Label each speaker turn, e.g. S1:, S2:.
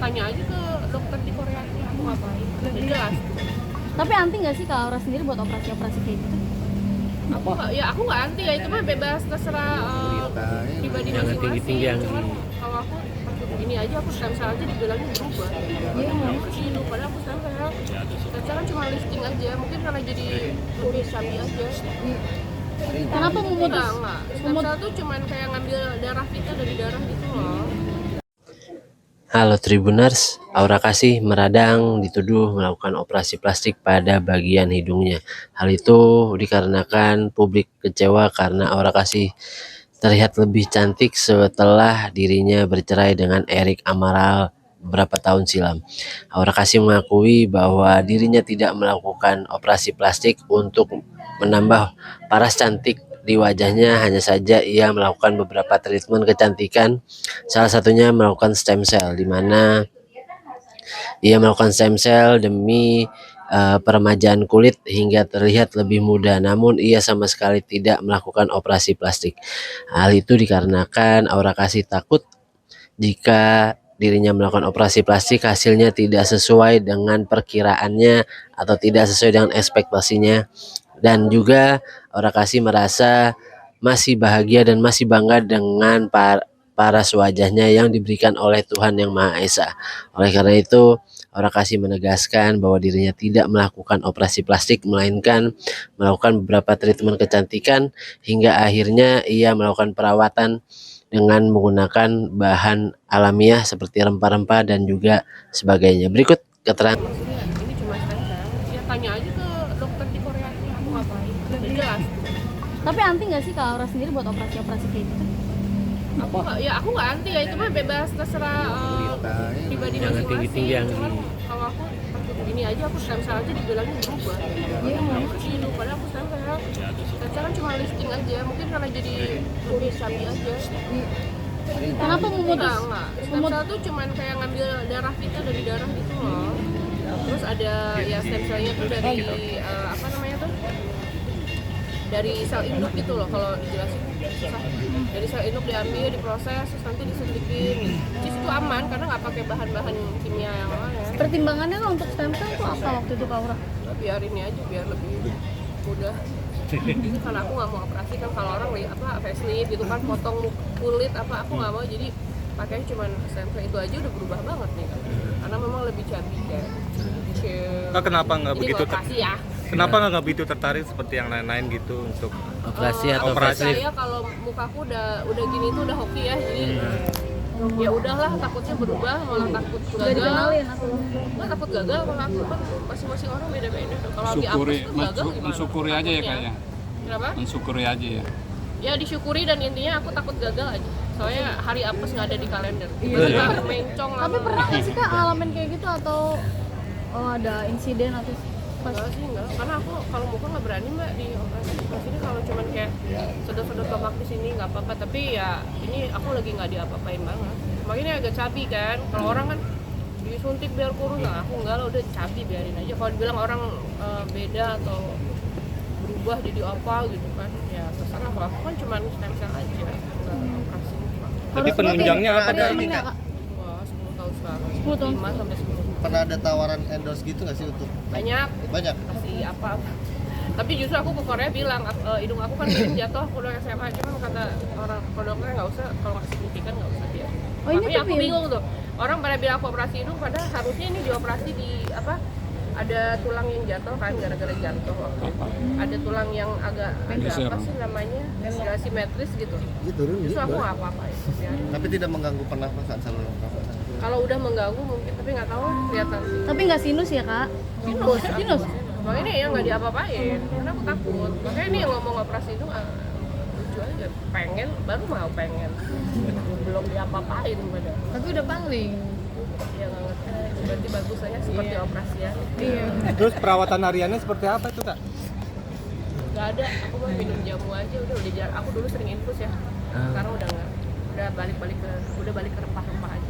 S1: tanya aja ke dokter di Korea itu aku ngapain, udah jelas.
S2: Tapi anti nggak sih Kak Aura sendiri buat operasi-operasi kayak gitu?
S1: Aku nggak anti ya, itu mah bebas terserah pribadi masing-masing. Cuman kalau aku ini aja, aku stem cell aja dibilangnya berubah. Dia nggak bersih, padahal aku stem cell kan cuma lifting aja, mungkin karena jadi lebih sabi aja.
S2: Kenapa memutus?
S1: Enggak. Stem cell tuh cuman kayak ngambil darah kita dari darah gitu loh.
S3: Halo Tribuners, Aura Kasih Meradang dituduh melakukan operasi plastik pada bagian hidungnya. Hal itu dikarenakan publik kecewa karena Aura Kasih terlihat lebih cantik setelah dirinya bercerai dengan Erik Amaral beberapa tahun silam. Aura Kasih mengakui bahwa dirinya tidak melakukan operasi plastik untuk menambah paras cantik di wajahnya, hanya saja ia melakukan beberapa treatment kecantikan, salah satunya melakukan stem cell, di mana ia melakukan stem cell demi peremajaan kulit hingga terlihat lebih muda, namun ia sama sekali tidak melakukan operasi plastik. Hal itu dikarenakan Aura Kasih takut jika dirinya melakukan operasi plastik hasilnya tidak sesuai dengan perkiraannya atau tidak sesuai dengan ekspektasinya, dan juga Aura Kasih merasa masih bahagia dan masih bangga dengan paras wajahnya yang diberikan oleh Tuhan Yang Maha Esa. Oleh karena itu, Aura Kasih menegaskan bahwa dirinya tidak melakukan operasi plastik, melainkan melakukan beberapa treatment kecantikan hingga akhirnya ia melakukan perawatan dengan menggunakan bahan alamiah seperti rempah-rempah dan juga sebagainya. Berikut keterangan.
S1: Maksudnya ini cuma stem cell, ya tanya aja ke dokter di Korea itu aku ngapain, udah jelas.
S2: Tapi anti nggak sih Kak Aura sendiri buat operasi-operasi kayak gitu?
S1: Aku nggak anti ya, itu mah bebas terserah pribadi masing-masing. Cuman kalau aku ini aja, aku stem cell aja dibilangnya berubah. Dia nggak bersih, padahal aku stem cell kan cuma lifting aja, mungkin karena jadi lebih sabi aja.
S2: Kenapa memutus?
S1: Enggak. Stem cell tuh cuman kayak ngambil darah kita dari darah gitu loh. Terus ada ya stem cellnya tuh dari apa namanya tuh? Dari sel induk gitu loh, kalau dijelasin susah. Dari sel induk diambil, diproses, terus nanti disuntikin. Di situ aman karena nggak pakai bahan-bahan kimia yang lain.
S2: Pertimbangannya kan untuk stem cell itu apa waktu itu Kak Aura?
S1: Biar ini aja, biar lebih mudah. Karena aku nggak mau operasi kan, kalau orang facelift gitu kan, potong kulit aku nggak mau, jadi pakainya cuma stem cell itu aja udah berubah banget nih kan. Karena memang lebih cantik ya.
S4: Kenapa nggak begitu?
S1: Ya.
S4: Kenapa nggak begitu tertarik seperti yang lain-lain gitu untuk
S3: Operasi atau
S4: operasi?
S1: Saya kalau mukaku udah gini tuh udah hoki ya, jadi ya udahlah, takutnya berubah malah takut
S2: Udah
S1: gagal.
S2: dikenalin atau?
S1: Nggak takut gagal, kalau aku kan masing-masing orang beda-beda. Kalau lagi apes tuh gagal gimana?
S5: mensyukuri aja ya kayaknya.
S1: Kenapa?
S5: Mensyukuri aja ya.
S1: Ya disyukuri, dan intinya aku takut gagal aja. Soalnya hari apes nggak ada di kalender. Tiba-tiba mencong.
S2: Tapi pernah nggak sih Kak ngalamin kayak gitu, atau ada insiden atau pas?
S1: Enggak sih, enggak. Karena aku kalau muka nggak berani mbak di operasi. Maksudnya kalau cuman kayak sedot-sedot lemak di sini nggak apa-apa. Tapi ya ini aku lagi nggak diapa-apain banget. Makanya agak cabi kan. Kalau orang kan disuntik biar kurus, nah aku enggak lah, udah cabi biarin aja. Kalau dibilang orang beda atau berubah jadi apa gitu kan, ya terserah. Kalau aku kan cuman stem cell aja, nggak operasi muka.
S4: Jadi penunjangnya apa
S2: Ada
S4: dari?
S2: ini nggak, Kak?
S1: Wah, 10 tahun sekarang.
S2: 10 tahun.
S1: 5 sampai 10.
S6: Pernah ada tawaran endorse gitu nggak sih untuk
S1: Banyak. Kasih apa. Tapi justru aku ke Korea bilang, hidung aku kan miring jatuh, aku udah SMA, cuma kata orang dokternya nggak usah, kalau nggak signifikan nggak usah dia.
S2: Oh, ini
S1: Makanya
S2: tuh
S1: aku
S2: miring.
S1: bingung tuh, orang pada bilang aku operasi hidung, padahal harusnya ini dioperasi di ada tulang yang jatuh kan, gara-gara jatuh waktu itu. Ada tulang yang agak apa sih namanya, nggak simetris gitu. Justru aku nggak apa-apa ya.
S6: tapi tidak mengganggu pernafasan saluran pernafasan.
S1: Kalau udah mengganggu mungkin, tapi nggak tahu, lihat nanti.
S2: Tapi nggak sinus ya Kak? Sinus.
S1: Makanya ini yang nggak diapa-apain, karena aku takut. Makanya ini yang ngomong operasi itu lucu aja, pengen, baru mau pengen, belum diapa-apain padahal.
S2: Tapi udah pangling.
S1: Ya nggak ngerti, berarti bagus aja seperti operasi ya.
S2: Iya.
S4: Terus perawatan hariannya seperti apa itu kak?
S1: Nggak ada, aku mau minum jamu aja, udah jarang. Aku dulu sering infus ya, sekarang udah nggak, udah balik ke rempah-rempah aja.